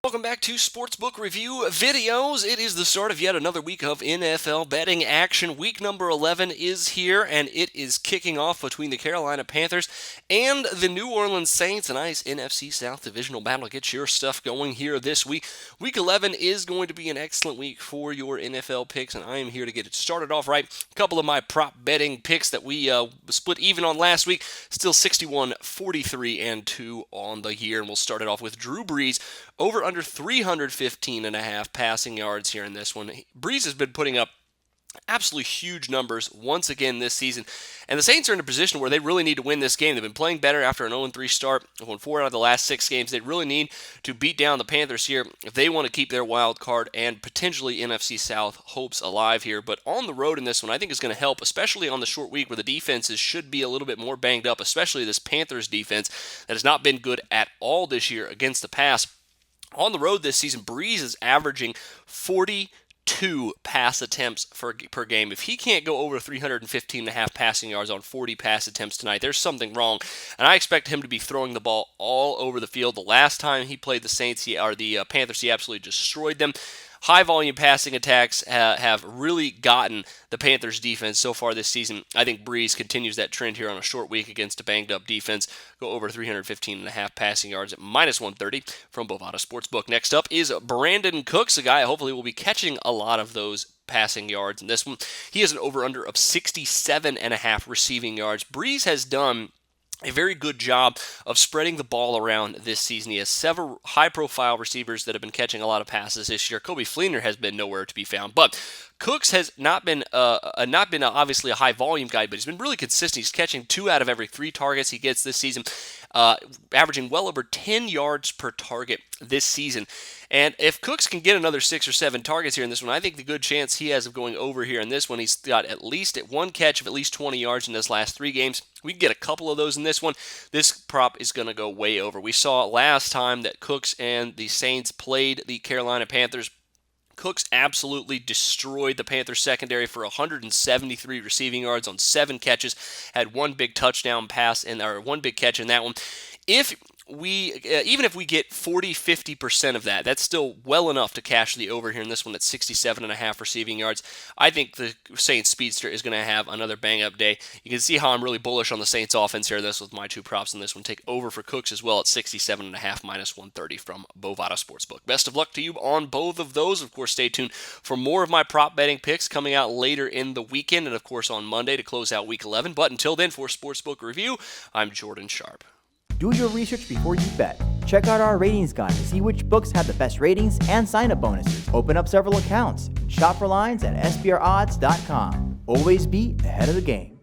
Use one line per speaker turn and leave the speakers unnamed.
Welcome back to Sportsbook Review Videos. It is the start of yet another week of NFL betting action. Week number 11 is here, and it is kicking off between the Carolina Panthers and the New Orleans Saints. A nice NFC South divisional battle. Get your stuff going here this week. Week 11 is going to be an excellent week for your NFL picks, and I am here to get it started off right. A couple of my prop betting picks that we split even on last week. Still 61, 43, and 2 on the year, and we'll start it off with Drew Brees over under 315.5 passing yards here in this one. Brees has been putting up absolutely huge numbers once again this season. And the Saints are in a position where they really need to win this game. They've been playing better after an 0-3 start. They've won 4 out of the last 6 games. They really need to beat down the Panthers here if they want to keep their wild card and potentially NFC South hopes alive here. But on the road in this one, I think is going to help, especially on the short week where the defenses should be a little bit more banged up, especially this Panthers defense that has not been good at all this year against the pass. On the road this season, Brees is averaging 42 pass attempts per game. If he can't go over 315.5 passing yards on 40 pass attempts tonight, there's something wrong. And I expect him to be throwing the ball all over the field. The last time he played the Panthers, he absolutely destroyed them. High-volume passing attacks have really gotten the Panthers' defense so far this season. I think Brees continues that trend here on a short week against a banged-up defense. Go over 315.5 passing yards at minus 130 from Bovada Sportsbook. Next up is Brandon Cooks, a guy hopefully will be catching a lot of those passing yards in this one. He has an over-under of 67.5 receiving yards. Brees has done a very good job of spreading the ball around this season. He has several high-profile receivers that have been catching a lot of passes this year. Coby Fleener has been nowhere to be found, but Cooks has not been obviously a high-volume guy, but he's been really consistent. He's catching 2 out of every 3 targets he gets this season, averaging well over 10 yards per target this season. And if Cooks can get another 6 or 7 targets here in this one, I think the good chance he has of going over here in this one. He's got at least one catch of at least 20 yards in his last 3 games. We can get a couple of those in this one. This prop is going to go way over. We saw last time that Cooks and the Saints played the Carolina Panthers. Cooks absolutely destroyed the Panthers secondary for 173 receiving yards on 7 catches. Had 1 big touchdown pass or 1 big catch in that one. Even if we get 40-50% of that, that's still well enough to cash the over here in this one at 67.5 receiving yards. I think the Saints speedster is going to have another bang-up day. You can see how I'm really bullish on the Saints offense here. This with my 2 props in this one. Take over for Cooks as well at 67.5 minus 130 from Bovada Sportsbook. Best of luck to you on both of those. Of course, stay tuned for more of my prop betting picks coming out later in the weekend and, of course, on Monday to close out Week 11. But until then, for Sportsbook Review, I'm Jordan Sharp.
Do your research before you bet. Check out our ratings guide to see which books have the best ratings and sign-up bonuses. Open up several accounts. Shop for lines at sbrodds.com. Always be ahead of the game.